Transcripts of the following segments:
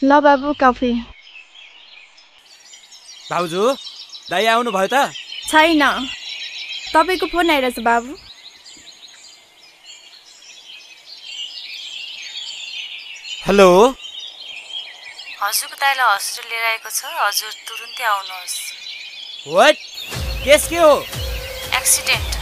ल बाबु कफी। भाउजू दाइ आउनु भयो त? छैन, तपाईको फोन आइरहेछ बाबु। हेलो, हजुरको दाइलाई हस्पिटल लिएर आएको छ, हजुर तुरुन्तै आउनुहोस्। व्हाट? केस के हो? एक्सिडेन्ट।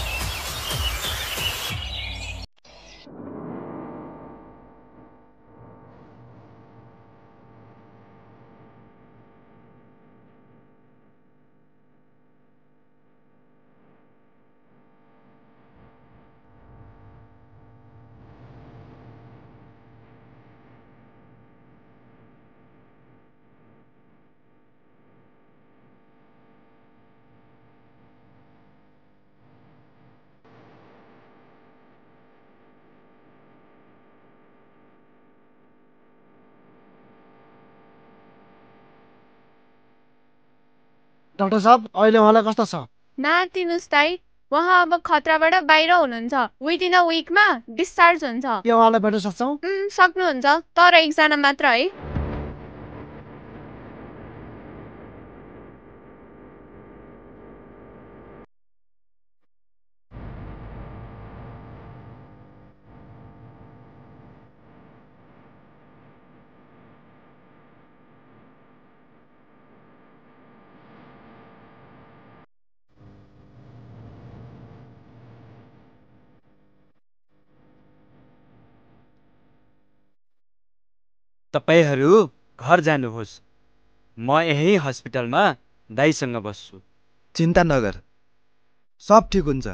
डाक्टर साहब अहिले उहाँलाई कस्तो छ? नातिनुस् दाइ, उहाँ अब खतराबाट बाहिर हुनुहुन्छ। विदिन अ विकमा डिस्चार्ज हुन्छ। के उहाँलाई भेट्न सक्छौँ? सक्नुहुन्छ, तर एकजना मात्र है। तपाईहरू घर जानुहोस्, म यही हस्पिटलमा दाइसँग बस्छु। चिन्ता नगर, सब ठिक हुन्छ।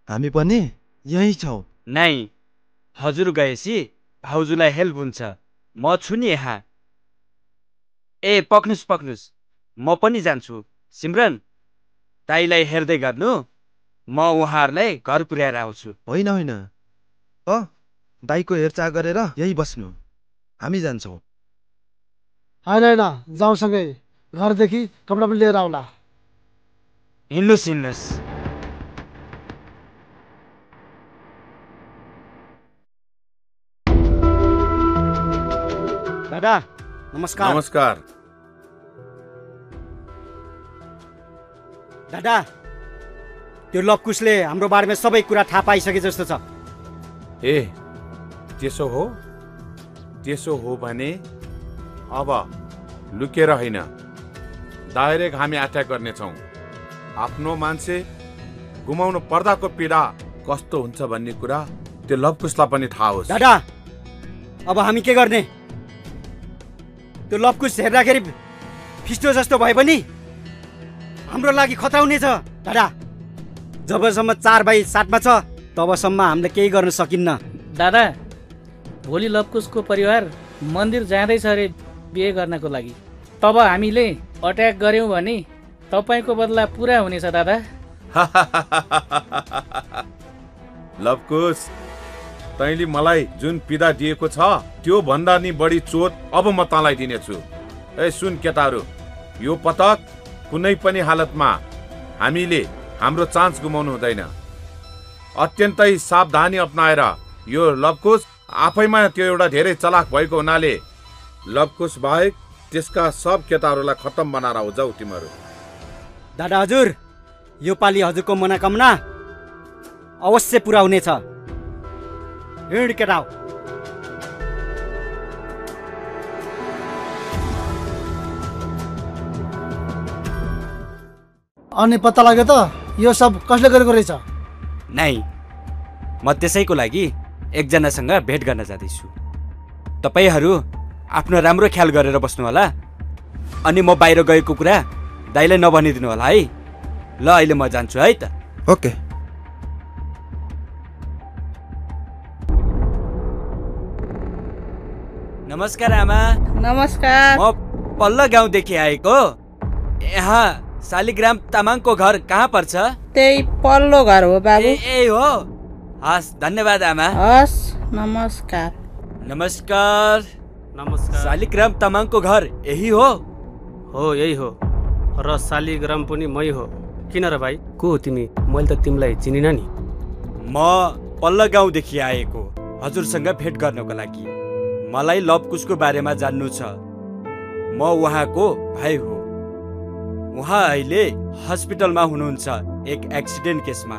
हामी पनि यही छौँ। नाइ, हजुर गएपछि भाउजूलाई हेल्प हुन्छ। म छु नि यहाँ। ए पक्नुस्, म पनि जान्छु। सिमरन, दाइलाई हेर्दै गर्नु, म उहाँहरूलाई घर पुर्याएर आउँछु। होइन, दाइको हेरचाह गरेर यही बस्नु, हामी जान्छौँ। होइन, जाउँ सँगै। घरदेखि कपडा पनि लिएर आउला। हिँड्नुहोस्। दादा नमस्कार। नमस्कार। दादा, त्यो लवकुशले हाम्रो बारेमा सबै कुरा थाहा पाइसके जस्तो छ। ए त्यसो हो भने अब लुकेर होइन, डाइरेक्ट हामी अट्याक गर्नेछौँ। आफ्नो मान्छे गुमाउनु पर्दाको पीडा कस्तो हुन्छ भन्ने कुरा त्यो लवकुशलाई पनि थाहा होस्। दादा, अब हामी के गर्ने? त्यो लवकुश हेर्दाखेरि फिस्टो जस्तो भए पनि हाम्रो लागि खतरा हुनेछ। दादा, जबसम्म 4/7 छ तबसम्म हामीले केही गर्न सकिन्न। दादा, भोलि लवकुशको परिवार मन्दिर जाँदैछ अरे बिहे गर्नको लागि। तब हामीले अट्याक गर्यौं भने तपाईको बदला पुरा हुनेछ दादा। लवकुश, तैँले मलाई जुन पीडा दिएको छ त्यो भन्दा नि बढी चोट अब म तँलाई दिनेछु। ए सुन केटाहरू, यो पटक कुनै पनि हालतमा हामीले हाम्रो चान्स गुमाउनु हुँदैन। अत्यन्तै सावधानी अपनाएर यो लवकुश आफैमा त्यो एउटा धेरै चलाक भएको हुनाले लवकुश बाहेक त्यसका सब केटाहरूलाई खत्तम बनाएर आऊ। जाऊ तिमीहरू। दादा हजुर, यो पालि हजुरको मनोकामना अवश्य पुरा हुनेछ। हिँड केटा। अनि पत्ता लाग्यो त यो सब कसले गरेको रहेछ? नाइ, म त्यसैको लागि एकजनासँग भेट गर्न जाँदैछु। तपाईहरू आफ्नो राम्रो ख्याल गरेर बस्नु होला। अनि म बाहिर गएको कुरा दाइलाई नभनिदिनु होला है। ल अहिले म जान्छु है त। ओके। नमस्कार आमा। नमस्कार। म पल्लो गाउँदेखि आएको। यहाँ शालिग्राम तामाङको घर कहाँ पर्छ? त्यही पल्लो घर हो बाबु। ए हो। हस्, धन्यवाद आमा। हस्, नमस्कार। नमस्कार। शालिग्राम तामाङको घर यही हो? हो, यही हो। र शालिग्राम पनि मै हो। किन र भाइ, को हो तिमी? मैले त तिमीलाई चिनिन नि। म पल्लो गाउँदेखि आएको हजुरसँग भेट गर्नको लागि। मलाई लवकुशको बारेमा जान्नु छ। म उहाँको भाइ हो। उहाँ अहिले हस्पिटलमा हुनुहुन्छ एक एक्सिडेन्ट केसमा।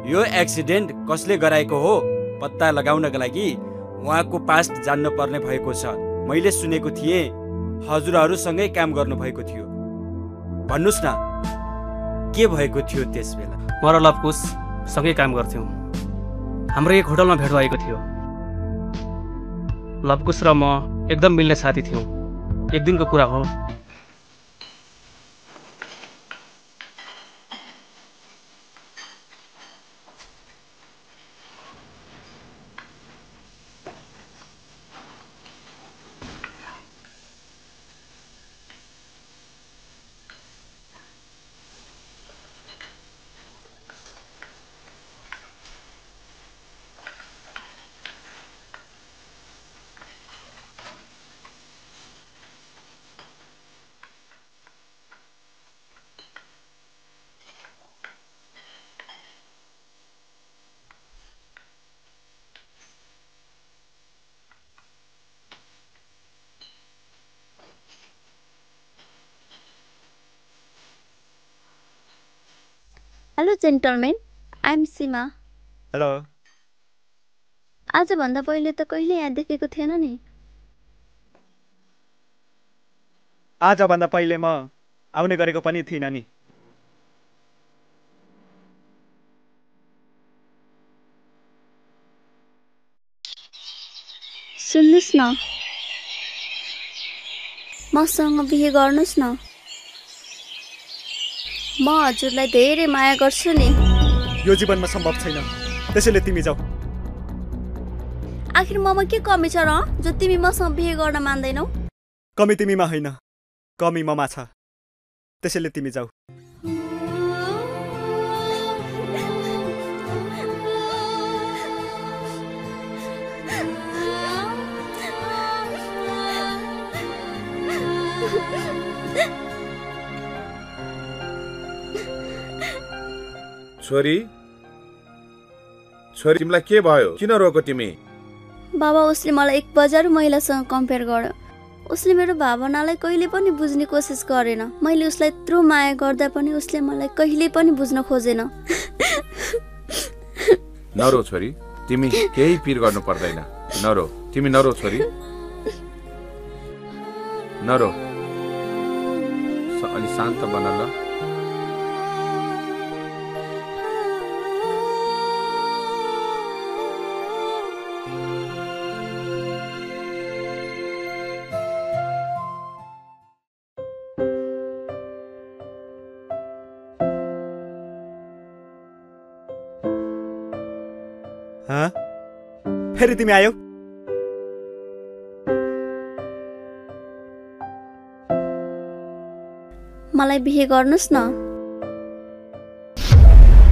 यो एक्सिडेन्ट कसले गराएको हो पत्ता लगाउनका लागि उहाँको पास्ट जान्न पर्ने भएको छ। मैले सुनेको थिएँ हजुरहरूसँगै काम गर्नुभएको थियो। भन्नुहोस् न के भएको थियो त्यस बेला? म र लवकुश सँगै काम गर्थ्यौँ। हाम्रो एक होटलमा भेट भएको थियो। लवकुश र म एकदम मिल्ने साथी थियौँ। एक दिनको कुरा हो। Hello gentlemen, I am Seema. Hello. आजभन्दा पहिले त कहिले यहाँ देखेको थिएन नि। आजभन्दा पहिले म आउने गरेको पनि थिइनँ नि। सुन्नुहोस् न, मसँग बिहे गर्नुहोस् न। म हजुरलाई धेरै माया गर्छु नि। यो जीवनमा सम्भव छैन, त्यसैले तिमी जाऊ। आखिर ममा के कमी छ र जो तिमी मसँग बिहे गर्न मान्दैनौ? कमी तिमीमा होइन, कमी ममा छ, त्यसैले तिमी जाऊ। छोरी छोरी तिमीलाई के भयो? किन रोको तिमी? बाबा, उसले मलाई एक बजार महिलासँग कम्पेयर गर्यो। उसले मेरो भावनालाई कहिले पनि बुझ्ने कोसिस गरेन। मैले उसलाई यत्रो माया गर्दा पनि उसले मलाई कहिले पनि बुझ्न खोजेन। नरो छोरी, तिमी केही पिर गर्नु पर्दैन। नरो, तिमी नरो छोरी, नरो। अलि शान्त बन ल। फेरि तिमी आयौ? मलाई बिहे गर्नुस् न।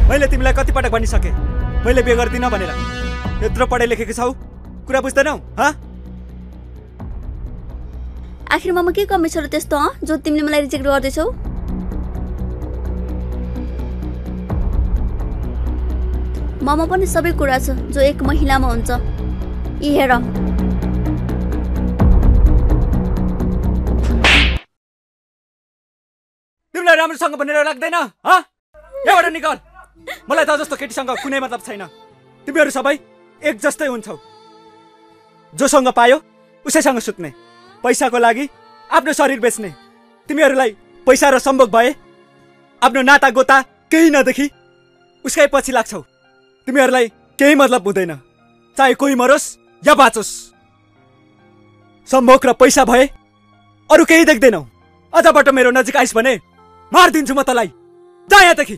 मैले तिमीलाई कति पटक भनिसके मैले बिहे गर्दिन भनेर। यत्रो पढाइ लेखेको छौ, कुरा बुझ्दैनौ? आखिर ममा के कमी छ र त्यस्तो जो तिमीले मलाई रिजेक्ट गर्दैछौ? ममा पनि सबै कुरा छ जो एक महिलामा हुन्छ। यी हेर, तिमीलाई राम्रोसँग भनेर लाग्दैन? यहाँबाट निकाल। मलाई त जस्तो केटीसँग कुनै मतलब छैन। तिमीहरू सबै एक जस्तै हुन्छौ। जोसँग पायो उसैसँग सुत्ने, पैसाको लागि आफ्नो शरीर बेच्ने। तिमीहरूलाई पैसा र सम्भोग भए आफ्नो नाता गोता केही नदेखि उसकै पछि लाग्छौ। तिमीहरूलाई केही मतलब हुँदैन, चाहे कोही मरोस् या बाँचोस्। सम्भोग र पैसा भए अरू केही देख्दैनौ। अझबाट मेरो नजिक आइस भने मारिदिन्छु म तँलाई। जा यहाँदेखि।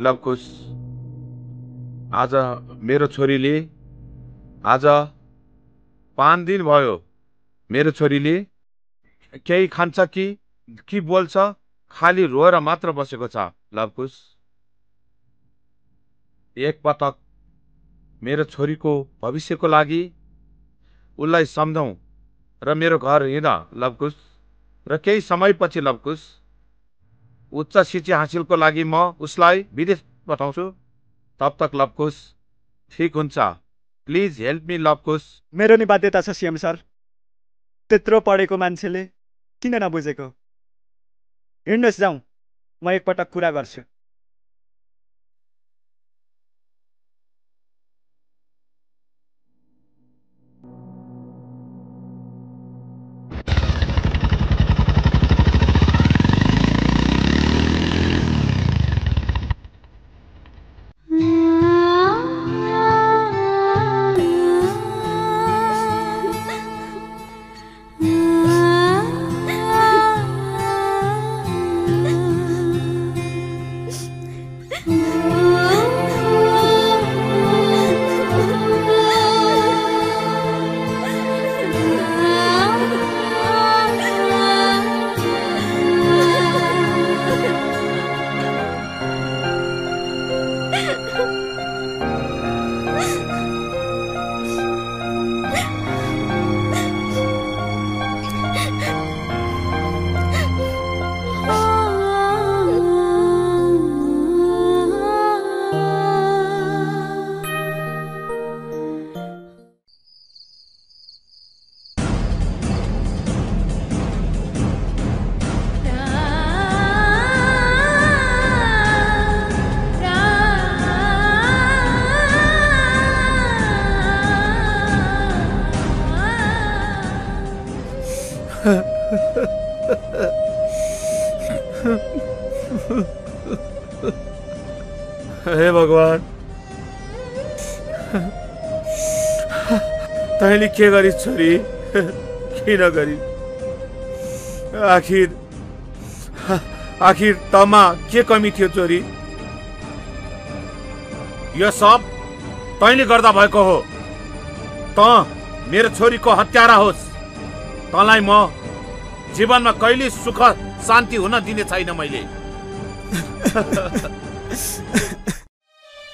लवकुश, आज मेरो छोरीले आज 5 दिन भयो मेरो छोरीले केही खान्छ कि बोल्छ, खाली रोएर मात्र बसेको छ। लवकुश, एक पटक मेरो छोरीको भविष्यको लागि उसलाई सम्झौँ र मेरो घर हिँड लवकुश। र केही समयपछि लवकुश, उच्च शिक्षा हासिलको लागि म उसलाई विदेश पठाउँछु। तब तक लवकुश ठिक हुन्छ। Please help me Lavkush. मेरो नि बाध्यता छ सीएम सर। त्यत्रो पढेको मान्छेले किन नबुझेको? हिँड्नुहोस् जाउँ, म एकपटक कुरा गर्छु। हे भगवान, तैँले के गरिस् छोरी? किन गरिस्? आखिर तमा के कमी थियो छोरी? यो सब तैँले गर्दा भएको हो। त मेरो छोरीको हत्यारा होस्। तँलाई म जीवनमा कहिले सुख शान्ति हुन दिने छैन मैले।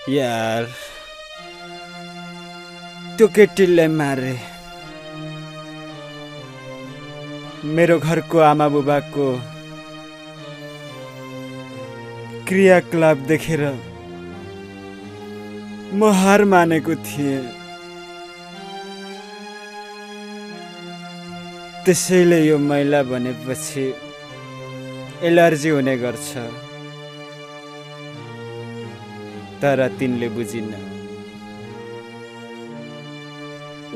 यार, त्यो केटीलाई मारे। मेरो घरको आमा बुबाको क्रियाकलाप देखेर म हार मानेको थिएँ। त्यसैले यो मैला भनेपछि एलर्जी हुने गर्छ। तर तिनले बुझिन।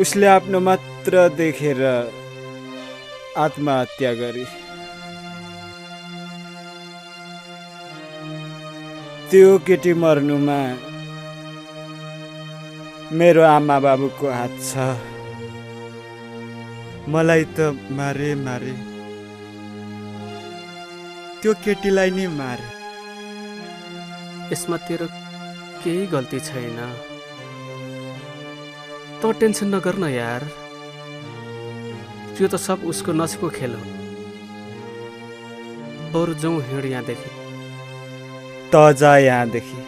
उसले आफ्नो मात्र देखेर आत्महत्या गरी। त्यो केटी मर्नुमा मेरो आमा बाबुको हात छ। मलाई त मारे त्यो केटीलाई नि मारे। यसमा तेरो केही गल्ती छैन। त टेन्सन नगर्न यार, त्यो त सब उसको नसिबको खेल हो। बरु जाउँ, हिँड यहाँदेखि। त जा यहाँदेखि,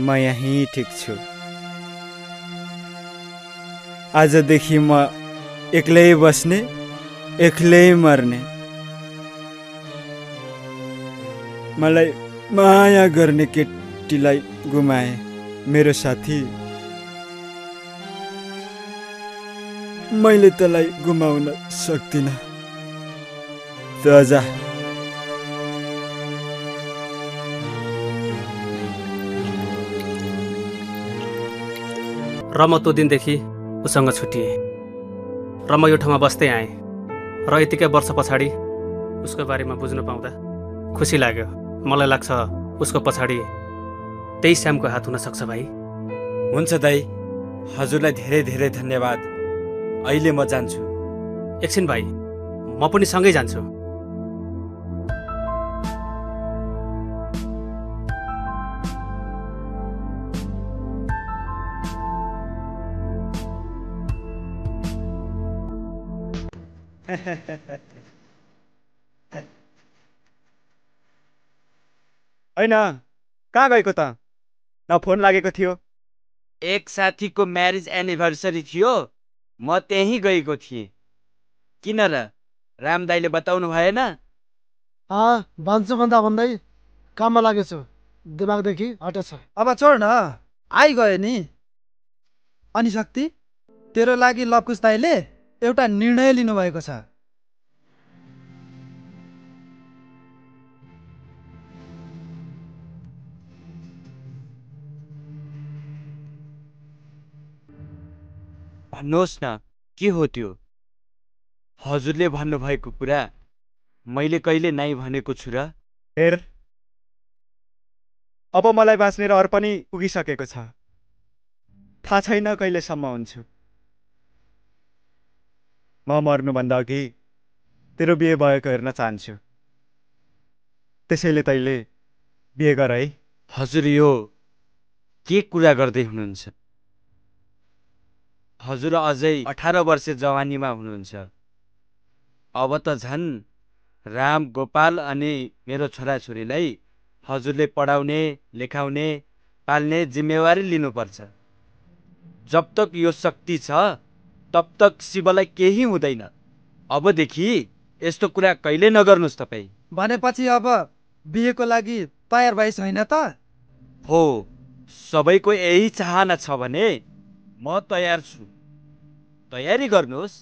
म यहीँ ठिक छु। आजदेखि म एक्लै बस्ने, एक्लै मर्ने। मलाई माया गर्ने केटीलाई गुमाए मेरो साथी। मैले तँलाई गुमाउन सक्दिन। त जा। र म त्यो दिनदेखि उसँग छुटिएँ र म यो ठाउँमा बस्दै आएँ। र यतिकै वर्ष पछाडि उसको बारेमा बुझ्न पाउँदा खुसी लाग्यो। मलाई लाग्छ उसको पछाडि त्यही श्यामको हात हुन सक्छ भाइ। हुन्छ दाइ, हजुरलाई धेरै धेरै धन्यवाद। अहिले म जान्छु। एकछिन भाइ, म पनि सँगै जान्छु। होइन कहाँ गएको त न फोन लागेको थियो। एक साथीको म्यारेज एनिभर्सरी थियो, म त्यहीँ गएको थिएँ। किन र राम दाइले बताउनु भएन? भन्छु भन्दा भन्दै काममा लागेछु, दिमागदेखि हटेछ। अब छोड न, आइगयो नि। अनि शक्ति, तेरो लागि लवकुश दाइले एउटा निर्णय लिनुभएको छ। भन्नुहोस् न, के हो त्यो? हजुरले भन्नुभएको कुरा मैले कहिले नाइ भनेको छु र? हेर, अब मलाई बाँच्ने रहर पनि पुगिसकेको छ। थाहा छैन कहिलेसम्म हुन्छु। म मर्नुभन्दा अघि तेरो बिहे भएको हेर्न चाहन्छु। त्यसैले तैले बिहे गर है। हजुर यो के कुरा गर्दै हुनुहुन्छ? हजुर अझै 18 वर्ष जवानीमा हुनुहुन्छ। अब त झन् राम, गोपाल अनि मेरो छोराछोरीलाई हजुरले पढाउने, लेखाउने, पाल्ने जिम्मेवारी लिनुपर्छ। जब तक यो शक्ति छ तब तक शिवलाई केही हुँदैन। अबदेखि यस्तो कुरा कहिले नगर्नुहोस् तपाईँ। भनेपछि अब बिहेको लागि तयार भइस् होइन त? हो, सबैको यही चाहना छ भने म तयार छु। तयारी गर्नुहोस्।